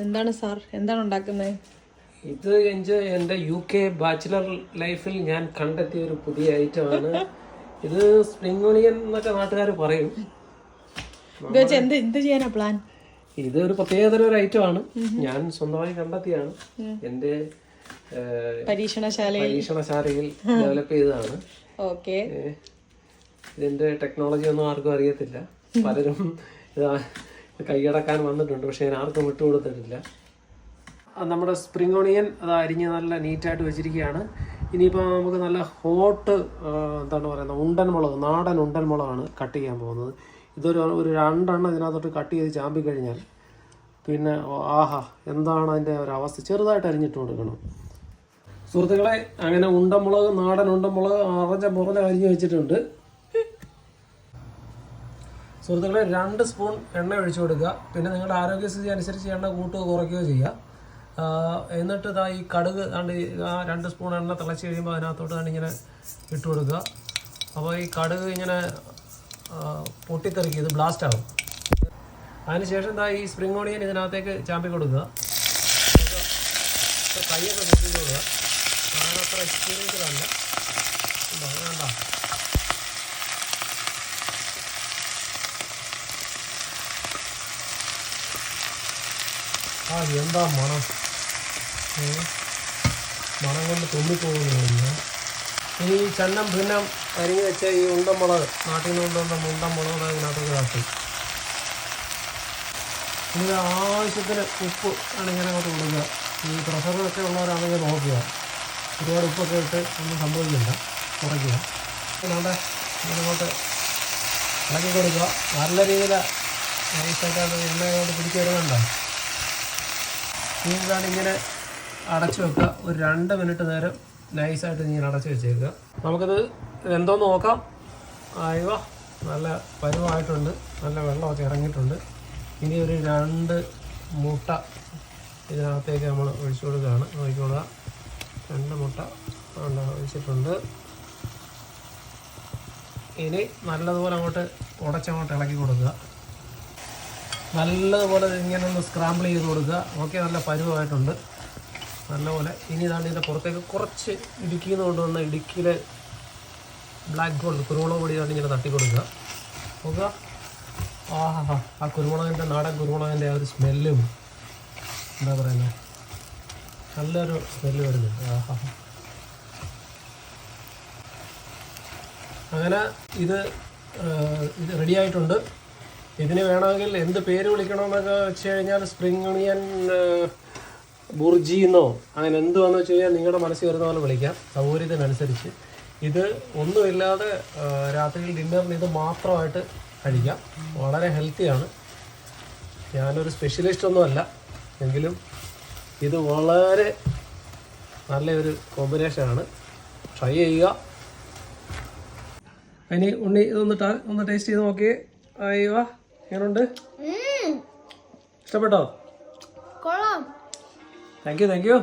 എന്താണ് സാർ, എന്താണ് ഉണ്ടാക്കുന്നത്? ഇത് എൻ്റെ UK ബാച്ചിലർ ലൈഫിൽ ഞാൻ കണ്ടെത്തിയ ഒരു പുതിയ ഐറ്റമാണ്. ഇത് സ്പ്രിംഗ് ഓണിയൻ എന്നൊക്കെ നാട്ടുകാർ പറയും. എന്ത് ചെയ്യാനാ പ്ലാൻ? ഇത് ഒരു പ്രത്യേകതര ഒരു ഐറ്റമാണ്. ഞാൻ സ്വന്തമായി കണ്ടെത്തിയാണ്. എൻ്റെ പരീക്ഷണശാലയിൽ ഡെവലപ്പ് ചെയ്തതാണ്. ഓക്കെ. ഇതിന്റെ ടെക്നോളജി ഒന്നും ആർക്കും അറിയത്തില്ല. പലരും കൈയടക്കാൻ വന്നിട്ടുണ്ട്, പക്ഷെ ഞാൻ ആർക്കും വിട്ടുകൊടുത്തിട്ടില്ല. നമ്മുടെ സ്പ്രിംഗ് ഓണിയൻ അത് അരിഞ്ഞ് നല്ല നീറ്റായിട്ട് വെച്ചിരിക്കുകയാണ്. ഇനിയിപ്പോൾ നമുക്ക് നല്ല ഹോട്ട് എന്താണ് പറയുന്നത്, ഉണ്ടൻമുളക്, നാടൻ ഉണ്ടൻമുളകാണ് കട്ട് ചെയ്യാൻ പോകുന്നത്. ഇതൊരു 2 എണ്ണം ഇതിനകത്തോട്ട് കട്ട് ചെയ്ത് ചാമ്പി കഴിഞ്ഞാൽ പിന്നെ ആഹാ എന്താണ് അതിൻ്റെ ഒരു അവസ്ഥ. ചെറുതായിട്ട് അരിഞ്ഞിട്ട് കൊടുക്കണം സുഹൃത്തുക്കളെ. അങ്ങനെ ഉണ്ടമുളക്, നാടൻ ഉണ്ടമുളക് മുറഞ്ഞ അരിഞ്ഞ് വെച്ചിട്ടുണ്ട്. സുഹൃത്തുക്കളെ 2 സ്പൂൺ എണ്ണ ഒഴിച്ചു കൊടുക്കുക. പിന്നെ നിങ്ങളുടെ ആരോഗ്യസ്ഥിതി അനുസരിച്ച് എണ്ണ കൂട്ടുകയോ കുറയ്ക്കുകയോ ചെയ്യുക. എന്നിട്ട് ഇതാ ഈ കടുക് കണ്ട് 2 സ്പൂൺ എണ്ണ തിളച്ച് കഴിയുമ്പോൾ അതിനകത്തോട്ട് കണ്ട് ഇങ്ങനെ ഇട്ട് കൊടുക്കുക. അപ്പോൾ ഈ കടുക് ഇങ്ങനെ പൊട്ടിത്തെറിക്കും, ഇത് ബ്ലാസ്റ്റ് ആകും. അതിനുശേഷം ഇതാ ഈ സ്പ്രിംഗ് ഓണിയൻ ഇതിനകത്തേക്ക് ചാമ്പി കൊടുക്കുക. കൈയൊക്കെ കൂട്ടി കൊടുക്കുക. ഞാനത്ര എക്സ്പീരിയൻസ്ഡ് അല്ല. വേണ്ട, എന്താ മണം കൊണ്ട് തുമ്മിപ്പോകുന്നു. ഇനി ചന്നം ഭിന്നം അരിഞ്ഞ് വെച്ച ഈ ഉണ്ടമുളക്, നാട്ടിൽ നിന്ന് കൊണ്ടുവന്ന ഉണ്ടമുളക് അതിനകത്തേക്ക് കാട്ടി. ഇനി ആവശ്യത്തിന് ഉപ്പ് ആണ് ഇങ്ങനെ അങ്ങോട്ട് കൊടുക്കുക. ഈ പ്രഷറൊക്കെ ഉള്ളവരാണെങ്കിൽ നോക്കുക, ഒരുപാട് ഉപ്പൊക്കെ ഇട്ട് ഒന്നും സംഭവിക്കില്ല, കുറയ്ക്കുക. നമ്മുടെ അങ്ങോട്ട് ഇളക്കി കൊടുക്കുക. നല്ല രീതിയിൽ നൈസായിട്ട് അത് എണ്ണയോട് പിടിച്ച് വരുന്നുണ്ടോ. ഇതാണ് ഇങ്ങനെ അടച്ചു വെക്കുക. ഒരു 2 മിനിറ്റ് നേരം നൈസായിട്ട് ഇങ്ങനെ അടച്ചു വെച്ചേക്കുക. നമുക്കത് എന്തോന്ന് നോക്കാം. ആയിവ നല്ല പരുവായിട്ടുണ്ട്, നല്ല വെള്ളമൊക്കെ ഇറങ്ങിയിട്ടുണ്ട്. ഇനി ഒരു 2 മുട്ട ഇതിനകത്തേക്ക് നമ്മൾ ഒഴിച്ചു കൊടുക്കുകയാണ്. നോക്കിക്കൊള്ളുക, 2 മുട്ട ഒഴിച്ചിട്ടുണ്ട്. ഇനി നല്ലതുപോലെ അങ്ങോട്ട് ഉടച്ചങ്ങോട്ട് ഇളക്കി കൊടുക്കുക. നല്ലതുപോലെ ഇങ്ങനെ ഒന്ന് സ്ക്രാമ്പിൾ ചെയ്ത് കൊടുക്കുക. ഓക്കെ, നല്ല പരുവായിട്ടുണ്ട് നല്ലപോലെ. ഇനി ഇതാണ് ഇതിൻ്റെ പുറത്തേക്ക് കുറച്ച് ഇടുക്കിയിൽ നിന്ന് കൊണ്ടുവന്ന ഇടുക്കിയിലെ ബ്ലാക്ക് ഗോൾഡ് കുരുമുളക് പൊടി കൊണ്ട് ഇങ്ങനെ തട്ടി കൊടുക്കുക. നോക്കുക, ആഹാ ആ കുരുമുളകിൻ്റെ, നാടൻ കുരുമുളകിൻ്റെ ആ ഒരു സ്മെല്ലും എന്താ പറയുന്നത്, നല്ലൊരു സ്മെല്ല് വരുന്നുണ്ട്. ആഹാ, അങ്ങനെ ഇത് റെഡി ആയിട്ടുണ്ട്. ഇതിന് വേണമെങ്കിൽ എന്ത് പേര് വിളിക്കണമെന്നൊക്കെ വെച്ച് കഴിഞ്ഞാൽ സ്പ്രിംഗ് ഓണിയൻ ബുർജി എന്നോ അങ്ങനെ എന്തുവാന്ന് വെച്ച് കഴിഞ്ഞാൽ നിങ്ങളുടെ മനസ്സിൽ വരുന്ന പോലെ വിളിക്കാം, സൗകര്യത്തിനനുസരിച്ച്. ഇത് ഒന്നുമില്ലാതെ രാത്രിയിൽ ഡിന്നറിന് ഇത് മാത്രമായിട്ട് കഴിക്കാം. വളരെ ഹെൽത്തിയാണ്. ഞാനൊരു സ്പെഷ്യലിസ്റ്റ് ഒന്നുമല്ല, എങ്കിലും ഇത് വളരെ നല്ലൊരു കോമ്പിനേഷനാണ്. ട്രൈ ചെയ്യുക. ഇനി ഉണ്ണി ഇതൊന്ന് ടേസ്റ്റ് ചെയ്ത് നോക്കിയേ. അയ്യോ, എങ്ങനെയുണ്ട്? ഇഷ്ടപ്പെട്ടോ? Thank you.